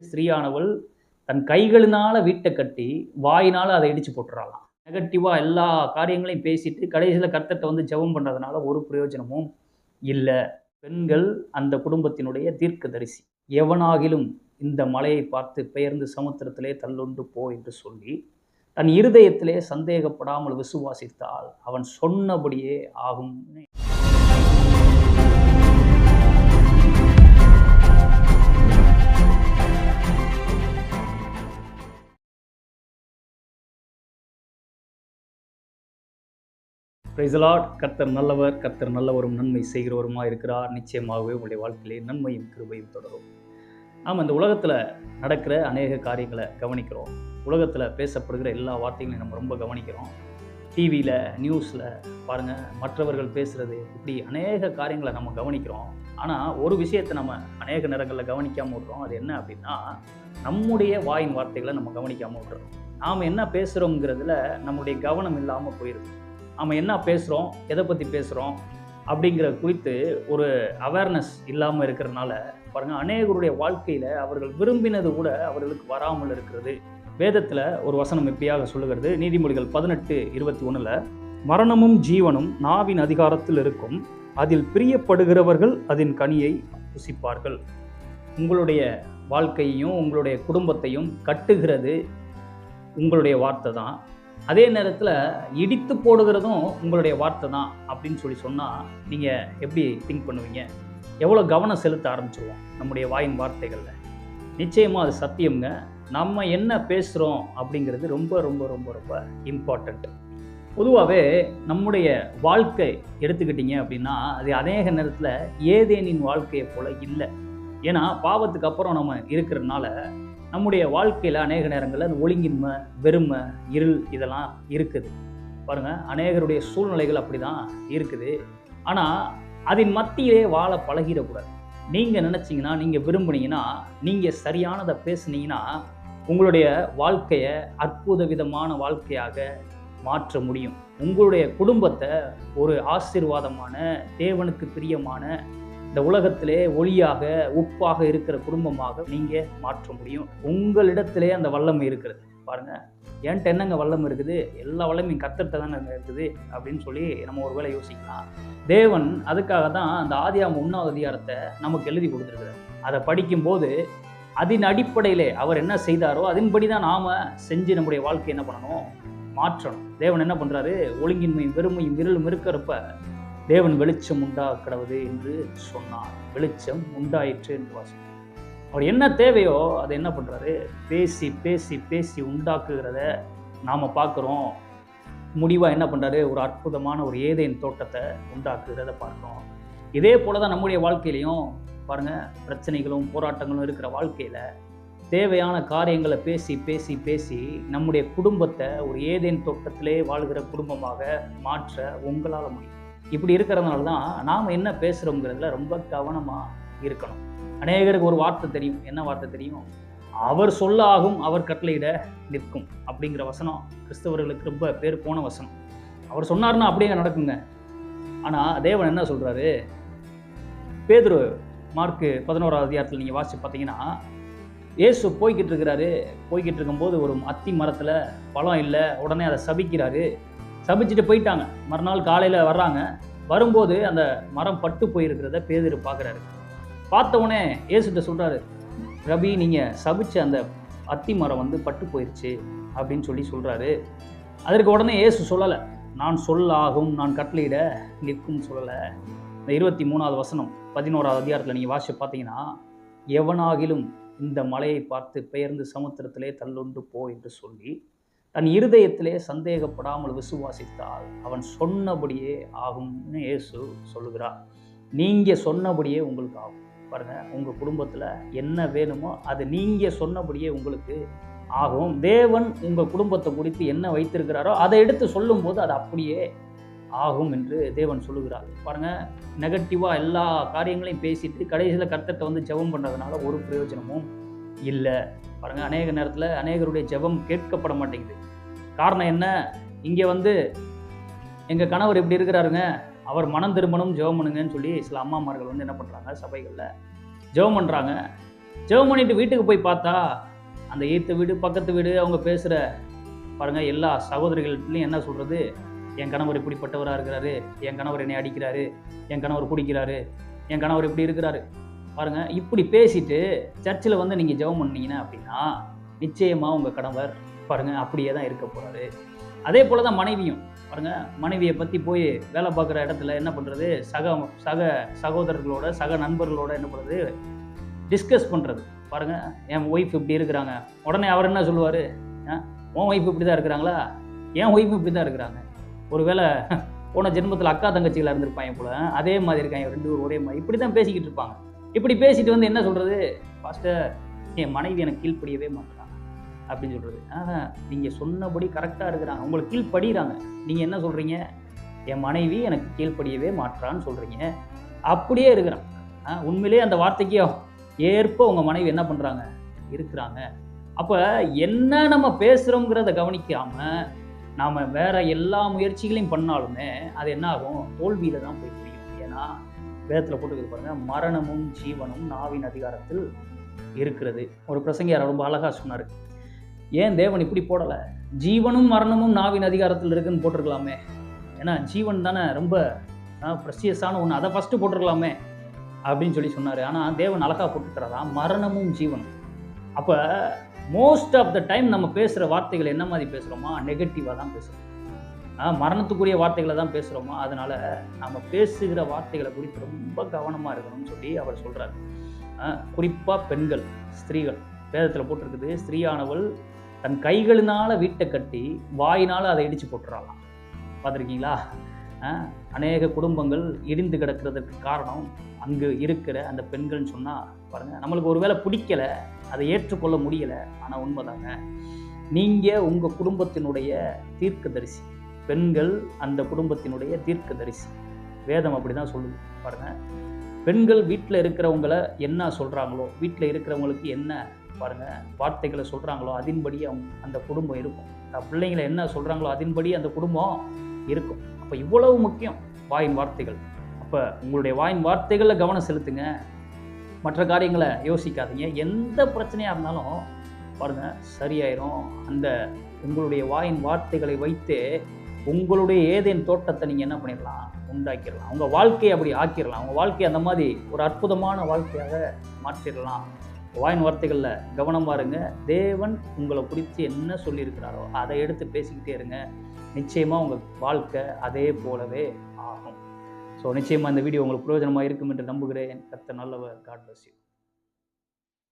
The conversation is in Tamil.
ஸ்திரீயானவள் தன் கைகளினால வீட்டை கட்டி வாயினால அதை இடிச்சு போட்டுறாளாம். நெகட்டிவாக எல்லா காரியங்களையும் பேசிட்டு கடைசியில் கர்த்தர்ட்ட வந்து ஜெபம் பண்ணுறதுனால ஒரு பிரயோஜனமும் இல்லை. பெண்கள் அந்த குடும்பத்தினுடைய தீர்க்கதரிசி. எவனாகிலும் இந்த மலையை பார்த்து பெயர்ந்து சமுத்திரத்திலே தள்ளுண்டு போ என்று சொல்லி தன் இருதயத்திலே சந்தேகப்படாமல் விசுவாசித்தால் அவன் சொன்னபடியே ஆகும். Praise the Lord. கர்த்தர் நல்லவர், கர்த்தர் நல்லவரும் நன்மை செய்கிறவருமாக இருக்கிறார். நிச்சயமாகவே உங்களுடைய வாழ்க்கையிலே நன்மையும் கிருபையும் தொடரும். நாம் இந்த உலகத்தில் நடக்கிற அநேக காரியங்களை கவனிக்கிறோம். உலகத்தில் பேசப்படுகிற எல்லா வார்த்தைகளையும் நம்ம ரொம்ப கவனிக்கிறோம். டிவியில், நியூஸில் பாருங்கள், மற்றவர்கள் பேசுகிறது, இப்படி அநேக காரியங்களை நம்ம கவனிக்கிறோம். ஆனால் ஒரு விஷயத்தை நம்ம அநேக நேரங்களில் கவனிக்காமல் விடுறோம். அது என்ன அப்படின்னா, நம்முடைய வாயின் வார்த்தைகளை நம்ம கவனிக்காமல் விடுறோம். நாம் என்ன பேசுகிறோங்கிறதுல நம்முடைய கவனம் இல்லாமல் போயிடுது. நம்ம என்ன பேசுகிறோம், எதை பற்றி பேசுகிறோம் அப்படிங்கிற குறித்து ஒரு அவேர்னஸ் இல்லாமல் இருக்கிறதுனால பாருங்கள், அநேகருடைய வாழ்க்கையில் அவர்கள் விரும்பினது கூட அவர்களுக்கு வராமல் இருக்கிறது. வேதத்தில் ஒரு வசனம் எப்படியாக சொல்லுகிறது. நீதிமொழிகள் 18:21 மரணமும் ஜீவனும் நாவின் அதிகாரத்தில் இருக்கும், அதில் பிரியப்படுகிறவர்கள் அதன் கனியை புசிப்பார்கள். உங்களுடைய வாழ்க்கையையும் உங்களுடைய குடும்பத்தையும் கட்டுகிறது உங்களுடைய வார்த்தை தான். அதே நேரத்தில் இடித்து போடுகிறதும் உங்களுடைய வார்த்தை தான் அப்படின்னு சொன்னால் நீங்கள் எப்படி திங்க் பண்ணுவீங்க? எவ்வளோ கவனம் செலுத்த ஆரம்பிச்சிருவோம் நம்முடைய வாயின் வார்த்தைகளில்? நிச்சயமாக அது சத்தியம்ங்க. நம்ம என்ன பேசுகிறோம் அப்படிங்கிறது ரொம்ப ரொம்ப ரொம்ப ரொம்ப இம்பார்ட்டண்ட். பொதுவாகவே நம்முடைய வாழ்க்கை எடுத்துக்கிட்டிங்க அப்படின்னா அது அநேக நேரத்தில் ஏதேனின் வாழ்க்கையை போல் இல்லை. ஏன்னா பாவத்துக்கு அப்புறம் நம்ம இருக்கிறதுனால நம்முடைய வாழ்க்கையில் அநேக நேரங்களில் அந்த ஒழுங்கின்மை, வெறுமை, இருள் இதெல்லாம் இருக்குது. பாருங்கள், அநேகருடைய சூழ்நிலைகள் அப்படி தான் இருக்குது. ஆனால் அதன் மத்தியிலே வாழ பழகிடக்கூடாது. நீங்கள் நினச்சிங்கன்னா, நீங்கள் விரும்புனீங்கன்னா, நீங்கள் சரியானதை பேசுனீங்கன்னா உங்களுடைய வாழ்க்கையை அற்புத விதமான வாழ்க்கையாக மாற்ற முடியும். உங்களுடைய குடும்பத்தை ஒரு ஆசீர்வாதமான, தேவனுக்கு பிரியமான, இந்த உலகத்திலே ஒளியாக உப்பாக இருக்கிற குடும்பமாக நீங்கள் மாற்ற முடியும். உங்களிடத்திலே அந்த வல்லமை இருக்கிறது. பாருங்கள், என்கிட்ட என்னங்க வல்லமை இருக்குது? எல்லா வல்லமையும் கர்த்தர்ட்ட தானே இருக்குது அப்படின்னு நம்ம ஒரு வேளை யோசிக்கலாம். தேவன் அதுக்காக தான் அந்த ஆதியாகமம் 1வது அதிகாரத்தை நமக்கு எழுதி கொடுத்துருக்குறார். அதை படிக்கும்போது அதன் அடிப்படையிலே அவர் என்ன செய்தாரோ அதன்படி தான் நாம் செஞ்சு நம்முடைய வாழ்க்கை என்ன பண்ணணும், மாற்றணும். தேவன் என்ன பண்ணுறாரு? ஒழுங்கின்மையும் வெறுமையும் இருளும் இருக்கிறப்ப தேவன் வெளிச்சம் உண்டாக்கிறது என்று சொன்னார். வெளிச்சம் உண்டாயிற்று என்று வாசிக்கிறோம். அவர் என்ன தேவையோ அதை என்ன பண்ணுறாரு? பேசி பேசி பேசி உண்டாக்குகிறத நாம் பார்க்குறோம். முடிவாக என்ன பண்ணுறாரு? ஒரு அற்புதமான ஒரு ஏதேன் தோட்டத்தை உண்டாக்குகிறத பார்க்குறோம். இதே போல தான் நம்முடைய வாழ்க்கையிலையும் பாருங்கள், பிரச்சனைகளும் போராட்டங்களும் இருக்கிற வாழ்க்கையில் தேவையான காரியங்களை பேசி பேசி பேசி நம்முடைய குடும்பத்தை ஒரு ஏதேன் தோட்டத்திலே வாழ்கிற குடும்பமாக மாற்ற உங்களால் முடியும். இப்படி இருக்கிறதுனால தான் நாம் என்ன பேசுகிறோங்கிறதுல ரொம்ப கவனமாக இருக்கணும். அநேகருக்கு ஒரு வார்த்தை தெரியும். என்ன வார்த்தை தெரியும்? அவர் சொல்ல ஆகும், அவர் கட்டளையிட நிற்கும் அப்படிங்கிற வசனம் கிறிஸ்தவர்களுக்கு ரொம்ப பேர் போன வசனம். அவர் சொன்னார்னா அப்படியே நடக்குங்க. ஆனால் தேவன் என்ன சொல்கிறாரு? பேதுரு மார்க்கு 11வது அதிகாரத்தில் நீங்கள் வாசித்து பார்த்தீங்கன்னா, இயேசு போய்கிட்டு இருக்கிறாரு. போய்கிட்டு இருக்கும்போது ஒரு அத்தி மரத்தில் பழம் இல்லை. உடனே அதை சபிக்கிறாரு. சபிச்சுட்டு போயிட்டாங்க. மறுநாள் காலையில் வர்றாங்க. வரும்போது அந்த மரம் பட்டு போயிருக்கிறத பேதுரு பார்க்குறாரு. பார்த்தவுடனே இயேசுகிட்ட சொல்கிறாரு, ரபி, நீங்கள் சபிச்ச அந்த அத்தி மரம் பட்டு போயிடுச்சு அப்படின்னு சொல்கிறாரு. அதற்கு உடனே இயேசு சொல்லலை, நான் சொல்லாகும், நான் கட்டளையிட நிற்கும் சொல்லலை. இந்த 23வது வசனம் 11வது அதிகாரத்தில் நீங்கள் வாசித்து பார்த்தீங்கன்னா, எவனாகிலும் இந்த மலையை பார்த்து பெயர்ந்து சமுத்திரத்திலே தள்ளுண்டு போ என்று சொல்லி தன் இருதயத்திலே சந்தேகப்படாமல் விசுவாசித்தால் அவன் சொன்னபடியே ஆகும்னு இயேசு சொல்லுகிறார். நீங்கள் சொன்னபடியே உங்களுக்கு ஆகும். பாருங்கள், உங்கள் குடும்பத்தில் என்ன வேணுமோ அது நீங்கள் சொன்னபடியே உங்களுக்கு ஆகும். தேவன் உங்கள் குடும்பத்தை குறித்து என்ன வைத்திருக்கிறாரோ அதை எடுத்து சொல்லும்போது அது அப்படியே ஆகும் என்று தேவன் சொல்லுகிறார். பாருங்கள், நெகட்டிவாக எல்லா காரியங்களையும் பேசிட்டு கடைசியில் கர்த்தர்ட்ட வந்து ஜெபம் பண்ணுறதுனால ஒரு பிரயோஜனமும் இல்லை. பாருங்கள், அநேக நேரத்தில் அநேகருடைய ஜெபம் கேட்கப்பட மாட்டேங்குது. காரணம் என்ன? இங்கே எங்கள் கணவர் இப்படி இருக்கிறாருங்க, அவர் மனம் திரும்பணும், ஜெபம் பண்ணுங்கன்னு சில அம்மாமார்கள் என்ன பண்ணுறாங்க, சபைகளில் ஜெபம் பண்ணுறாங்க. ஜெபம் பண்ணிட்டு வீட்டுக்கு போய் பார்த்தா அந்த எய்த்த வீடு பக்கத்து வீடு அவங்க பேசுகிற பாருங்கள் எல்லா சகோதரிகள்லையும் என்ன சொல்கிறது, என் கணவர் இப்படிப்பட்டவராக இருக்கிறாரு, என் கணவர் என்னை அடிக்கிறாரு, என் கணவர் குடிக்கிறாரு, என் கணவர் இப்படி இருக்கிறாரு பாருங்கள். இப்படி பேசிட்டு சர்ச்சில் வந்து நீங்கள் ஜெபம் பண்ணீங்கன்னா அப்படின்னா நிச்சயமாக உங்கள் கணவர் பாருங்கள் அப்படியே தான் இருக்க போகிறாரு. அதே போல் தான் மனைவியும் பாருங்கள். மனைவியை பற்றி போய் வேலை பார்க்குற இடத்துல என்ன பண்ணுறது, சகோதரர்களோட சக நண்பர்களோட என்ன பண்ணுறது, டிஸ்கஸ் பண்ணுறது பாருங்கள். என் ஒய்ஃப் இப்படி இருக்கிறாங்க, உடனே அவர் என்ன சொல்லுவார், உன் ஒய்ஃப் இப்படி தான் இருக்கிறாங்களா, என் ஒய்ஃபும் இப்படி தான் இருக்கிறாங்க, ஒருவேளை போன ஜென்மத்தில் அக்கா தங்கச்சிகளாக இருந்திருப்பாங்க போல, அதே மாதிரி இருக்காங்க, ரெண்டு பேரும் ஒரே மாதிரி, இப்படி தான் பேசிக்கிட்டு இருப்பாங்க. இப்படி பேசிட்டு வந்து என்ன சொல்கிறது, பாஸ்டர் என் மனைவி எனக்கு கீழ்ப்படியவே மாட்டாங்க அப்படின்னு சொல்கிறது. நீங்கள் சொன்னபடி கரெக்டாக இருக்கிறாங்க, உங்களுக்கு கீழ்ப்படிகிறாங்க, நீங்கள் என்ன சொல்கிறீங்க, என் மனைவி எனக்கு கீழ்ப்படியவே மாட்டான்னு சொல்கிறீங்க, அப்படியே இருக்கிறான். உண்மையிலே அந்த வார்த்தைக்கு ஏற்ப உங்கள் மனைவி என்ன பண்ணுறாங்க, இருக்கிறாங்க. அப்போ என்ன நம்ம பேசுகிறோங்கிறத கவனிக்காமல் நாம் வேற எல்லா முயற்சிகளையும் பண்ணாலுமே அது என்ன ஆகும், தோல்வியில் தான் போய் முடியும். ஏன்னா வேதத்தில் போட்டுக்கிறது பாருங்கள், மரணமும் ஜீவனும் நாவின் அதிகாரத்தில் இருக்கிறது. ஒரு பிரசங்கியார் ரொம்ப அழகாக சொன்னார், ஏன் தேவன் இப்படி போடலை, ஜீவனும் மரணமும் நாவின் அதிகாரத்தில் இருக்குன்னு போட்டிருக்கலாமே, ஏன்னா ஜீவன் தானே ரொம்ப ப்ரெஷியஸான ஒன்று, அதை ஃபஸ்ட்டு போட்டிருக்கலாமே அப்படின்னு சொல்லி சொன்னார். ஆனால் தேவன் அழகாக போட்டுக்கிறாரா மரணமும் ஜீவனும். அப்போ மோஸ்ட் ஆஃப் த டைம் நம்ம பேசுகிற வார்த்தைகள் என்ன மாதிரி பேசுகிறோமா, நெகட்டிவாக தான் பேசுகிறோம், மரணத்துக்குரிய வார்த்தைகளை தான் பேசுகிறோமா. அதனால் நம்ம பேசுகிற வார்த்தைகளை குறித்து ரொம்ப கவனமாக இருக்கணும்னு சொல்லி அவர் சொல்கிறார். குறிப்பாக பெண்கள், ஸ்திரீகள், வேதத்தில் போட்டிருக்குது, ஸ்திரீயானவள் தன் கைகளினால் வீட்டை கட்டி வாயினால் அதை இடித்து போட்டுறாளாம். பார்த்துருக்கீங்களா? அநேக குடும்பங்கள் இடிந்து கிடக்கிறதுக்கு காரணம் அங்கு இருக்கிற அந்த பெண்கள்னு சொன்னால் பாருங்கள், நம்மளுக்கு ஒரு வேளை பிடிக்கலை, அதை ஏற்றுக்கொள்ள முடியலை, ஆனால் உண்மைதாங்க, நீங்கள் உங்கள் குடும்பத்தினுடைய தீர்க்கதரிசி, பெண்கள் அந்த குடும்பத்தினுடைய தீர்க்கதரிசி. வேதம் அப்படி தான் சொல்லுது பாருங்கள். பெண்கள் வீட்டில் இருக்கிறவங்கள என்ன சொல்கிறாங்களோ, வீட்டில் இருக்கிறவங்களுக்கு என்ன பாருங்கள் வார்த்தைகளை சொல்கிறாங்களோ அதன்படி அந்த குடும்பம் இருக்கும். பிள்ளைங்களை என்ன சொல்கிறாங்களோ அதன்படி அந்த குடும்பம் இருக்கும். அப்போ இவ்வளவு முக்கியம் வாயின் வார்த்தைகள். அப்போ உங்களுடைய வாயின் வார்த்தைகளில் கவனம் செலுத்துங்க, மற்ற காரியங்களை யோசிக்காதீங்க. எந்த பிரச்சனையாக இருந்தாலும் பாருங்கள் சரியாயிரும். அந்த உங்களுடைய வாயின் வார்த்தைகளை வைத்து உங்களுடைய ஏதேன் தோட்டத்தை நீங்கள் என்ன பண்ணிடலாம், உண்டாக்கிடலாம். உங்கள் வாழ்க்கையை அப்படி ஆக்கிடலாம். உங்கள் வாழ்க்கையை அந்த மாதிரி ஒரு அற்புதமான வாழ்க்கையாக மாற்றிடலாம். வாயின் வார்த்தைகளில் கவனமாக இருங்க. தேவன் உங்களை குறித்து என்ன சொல்லியிருக்கிறாரோ அதை எடுத்து பேசிக்கிட்டே இருங்க. நிச்சயமாக உங்கள் வாழ்க்கை அதே போலவே ஆகும். ஸோ நிச்சயமாக இந்த வீடியோ உங்களுக்கு பிரயோஜனமாக இருக்கும் என்று நம்புகிறேன். கர்த்தர் நல்லவர். God bless you.